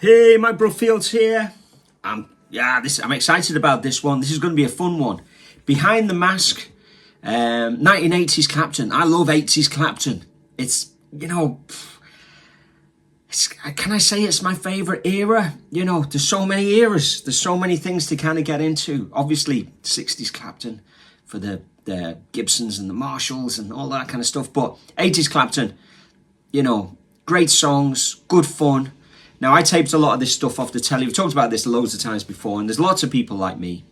Hey, Mike Brookfields here. I'm excited about this one. This is going to be a fun one. Behind the Mask, 1980s Clapton. I love 80s Clapton. It's, can I say it's my favourite era? There's so many eras. There's so many things to kind of get into. Obviously, 60s Clapton for the Gibsons and the Marshalls and all that kind of stuff. But 80s Clapton, great songs, good fun. Now, I taped a lot of this stuff off the telly. We've talked about this loads of times before, and there's lots of people like me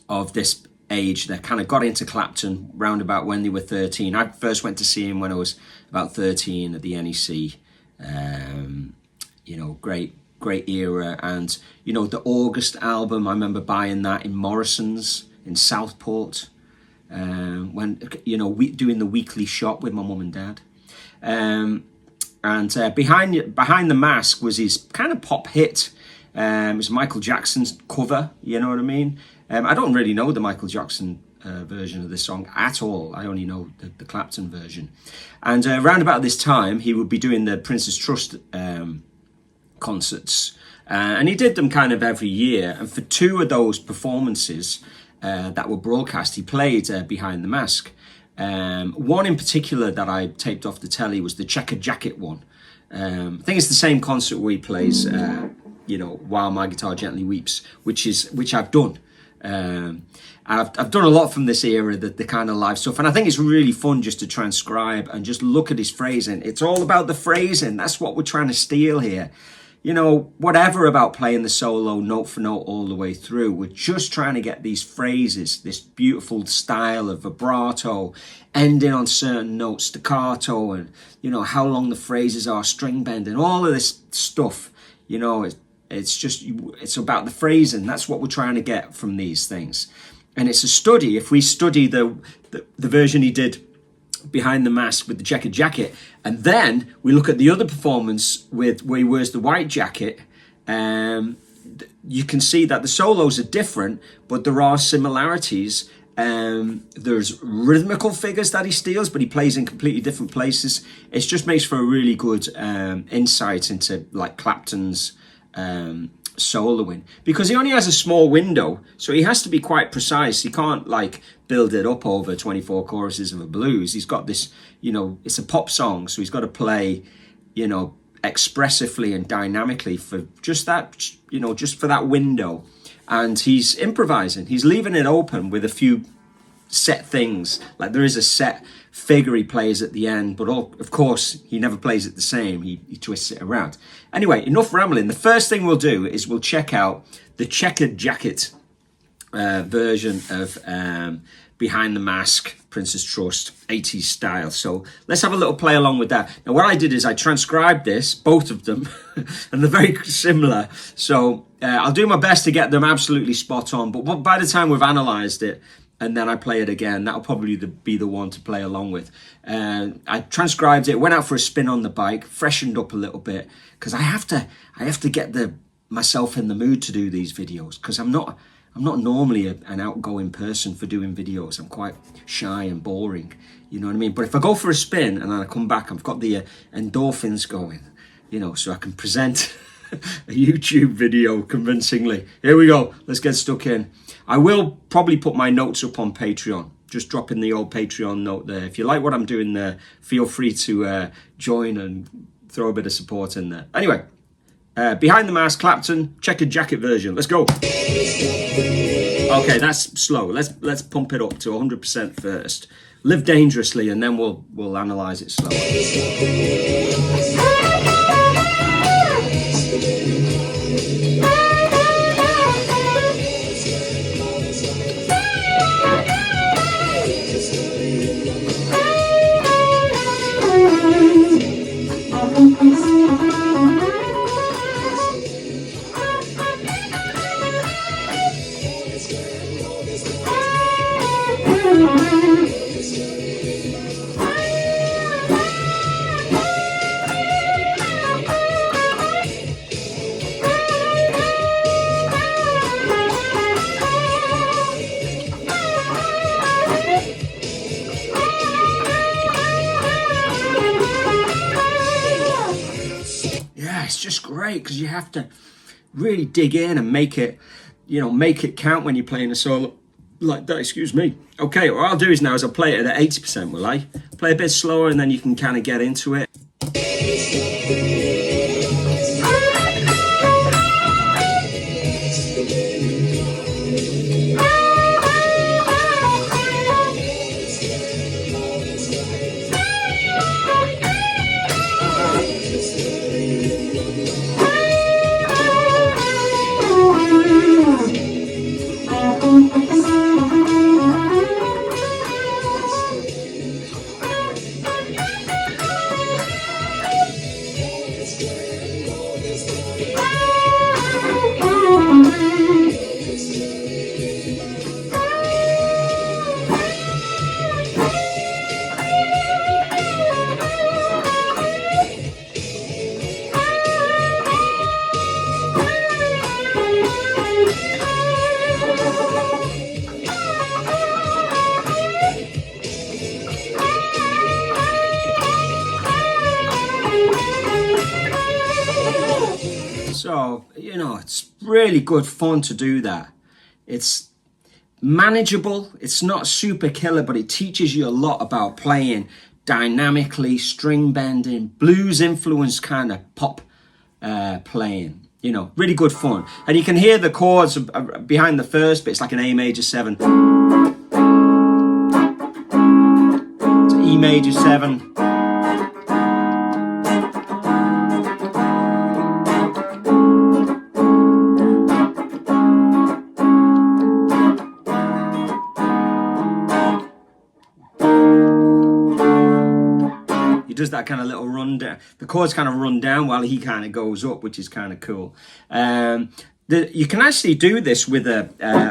of this age that kind of got into Clapton round about when they were 13. I first went to see him when I was about 13 at the NEC. Great era. And, the August album, I remember buying that in Morrison's in Southport when, doing the weekly shop with my mum and dad. And behind the Mask was his kind of pop hit. It was Michael Jackson's cover, you know what I mean? I don't really know the Michael Jackson version of this song at all. I only know the Clapton version. And around about this time, he would be doing the Prince's Trust concerts. And he did them kind of every year. And for two of those performances that were broadcast, he played Behind the Mask. One in particular that I taped off the telly was the Checkered Jacket one. I think it's the same concert where he plays, While My Guitar Gently Weeps, which I've done. I've done a lot from this era, the kind of live stuff, and I think it's really fun just to transcribe and just look at his phrasing. It's all about the phrasing. That's what we're trying to steal here. Whatever about playing the solo note for note all the way through, we're just trying to get these phrases, this beautiful style of vibrato, ending on certain notes, staccato, and, how long the phrases are, string bending, all of this stuff, it's about the phrasing. That's what we're trying to get from these things. And it's a study. If we study the version he did Behind the Mask with the Checkered Jacket, and then we look at the other performance where he wears the white jacket, you can see that the solos are different, but there are similarities. There's rhythmical figures that he steals, but he plays in completely different places. It just makes for a really good insight into like Clapton's soloing, because he only has a small window, so he has to be quite precise. He can't build it up over 24 choruses of a blues. He's got this, it's a pop song, so he's got to play, expressively and dynamically for just that, just for that window. And he's improvising. He's leaving it open with a few set things. Like there is a set figure he plays at the end, but of course he never plays it the same. He twists it around. Anyway, enough rambling. The first thing we'll do is we'll check out the Checkered Jacket version of Behind the Mask, Prince's Trust, 80s style. So let's have a little play along with that. Now what I did is I transcribed this, both of them, and they're very similar. So I'll do my best to get them absolutely spot on, but by the time we've analysed it, and then I play it again, that'll probably be the one to play along with. I transcribed it, went out for a spin on the bike, freshened up a little bit, because I have to get myself in the mood to do these videos, because I'm not normally an outgoing person for doing videos. I'm quite shy and boring, you know what I mean? But if I go for a spin and then I come back, I've got the endorphins going, so I can present a YouTube video convincingly. Here we go. Let's get stuck in. I will probably put my notes up on Patreon. Just drop in the old Patreon note there. If you like what I'm doing there, feel free to join and throw a bit of support in there. Anyway, Behind the Mask, Clapton, Checkered Jacket version. Let's go. Okay, that's slow. Let's pump it up to 100% first. Live dangerously, and then we'll analyze it slowly. it's just great because you have to really dig in and make it, make it count when you're playing a solo like that. Excuse me. Okay, what I'll do is now is I'll play it at 80%, will I? Play a bit slower and then you can kind of get into it. So, it's really good fun to do that. It's manageable. It's not super killer, but it teaches you a lot about playing dynamically, string bending, blues influenced kind of pop playing. Really good fun. And you can hear the chords behind the first bit. It's like an A major 7. It's an E major 7. He does that kind of little run down. The chords kind of run down while he kind of goes up, which is kind of cool. You can actually do this with a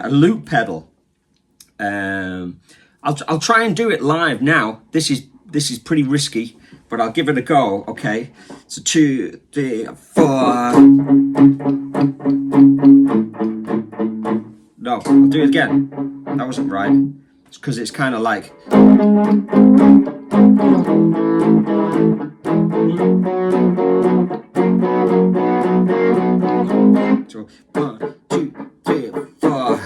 loop pedal. I'll try and do it live now. This is pretty risky, but I'll give it a go. Okay, so 2, 3, 4. No, I'll do it again. That wasn't right. It's because it's kind of like. So 1, 2, 3, 4.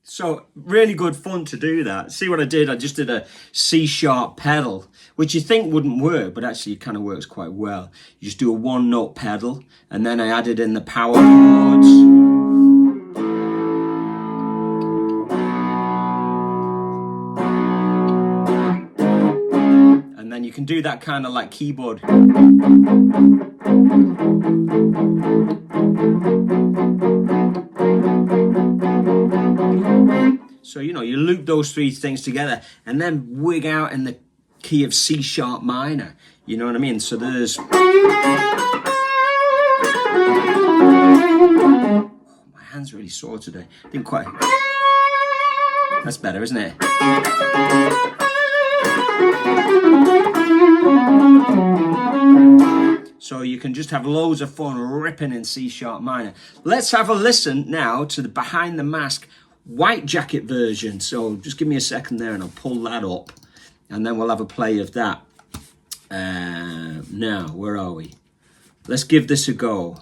So really good fun to do that. See what I did? I just did a C sharp pedal, which you think wouldn't work, but actually it kind of works quite well. You just do a 1-note pedal, and then I added in the power chords. And then you can do that kind of like keyboard. you know, you loop those three things together and then wig out in the key of C sharp minor. You know what I mean? So there's... Oh, my hand's really sore today. Didn't quite... That's better, isn't it? So you can just have loads of fun ripping in C sharp minor. Let's have a listen now to the Behind the Mask White Jacket version. So just give me a second there and I'll pull that up. And then we'll have a play of that. Now, where are we? Let's give this a go.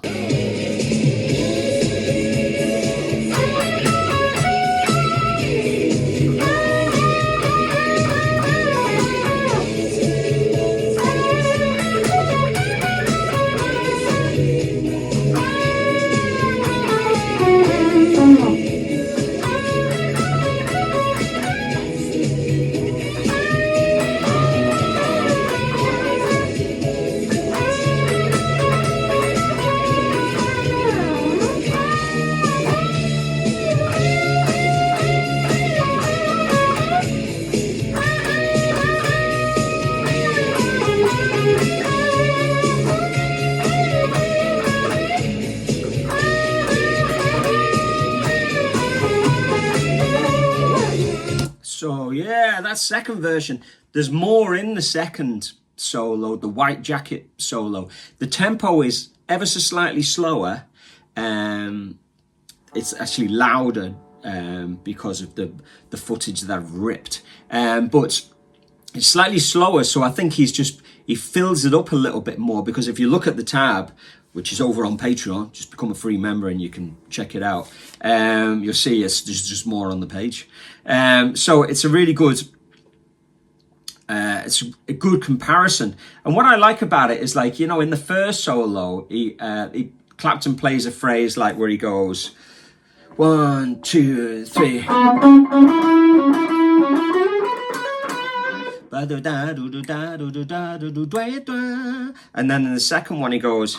So yeah, that second version, there's more in the second solo, the White Jacket solo. The tempo is ever so slightly slower. It's actually louder because of the footage that I've ripped. But it's slightly slower, so I think he fills it up a little bit more, because if you look at the tab, which is over on Patreon, just become a free member and you can check it out. You'll see there's just more on the page. So it's a really good, it's a good comparison. And what I like about it is, like, you know, in the first solo, Clapton plays a phrase like where he goes, 1, 2, 3. And then in the second one he goes,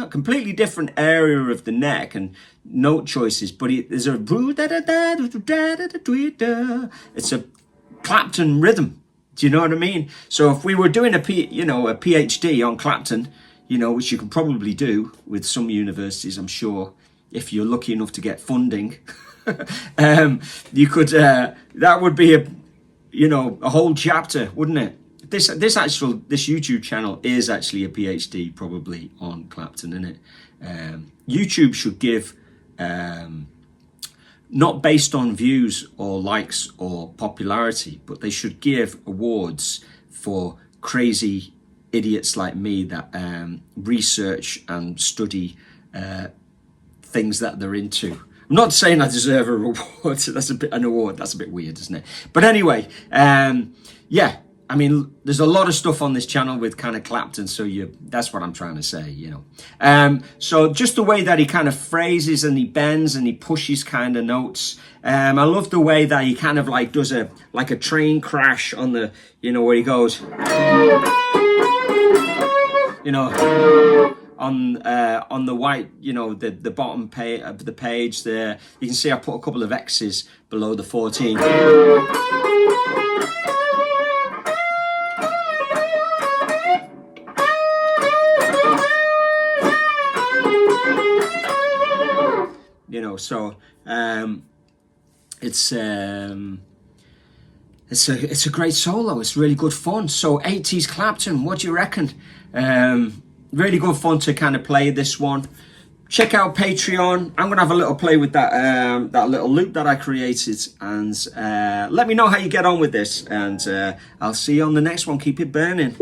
completely different area of the neck and note choices, but there's a it's a Clapton rhythm. Do you know what I mean? So if we were doing a PhD on Clapton, you know, which you can probably do with some universities, I'm sure, if you're lucky enough to get funding, you could. That would be a whole chapter, wouldn't it? This YouTube channel is actually a PhD probably on Clapton, isn't it? YouTube should give, not based on views or likes or popularity, but they should give awards for crazy idiots like me that research and study things that they're into. I'm not saying I deserve a reward. That's a bit weird, isn't it? But anyway, yeah. I mean, there's a lot of stuff on this channel with kind of Clapton, so that's what I'm trying to say, you know. So just the way that he kind of phrases and he bends and he pushes kind of notes. I love the way that he kind of like does a train crash on the, you know, where he goes, you know, on the white, you know, the bottom page of the page there. You can see I put a couple of X's below the 14. You know, so it's a great solo. It's really good fun. So 80s Clapton, what do you reckon? Really good fun to kind of play this one. Check out Patreon. I'm gonna have a little play with that little loop that I created, and let me know how you get on with this. And I'll see you on the next one. Keep it burning.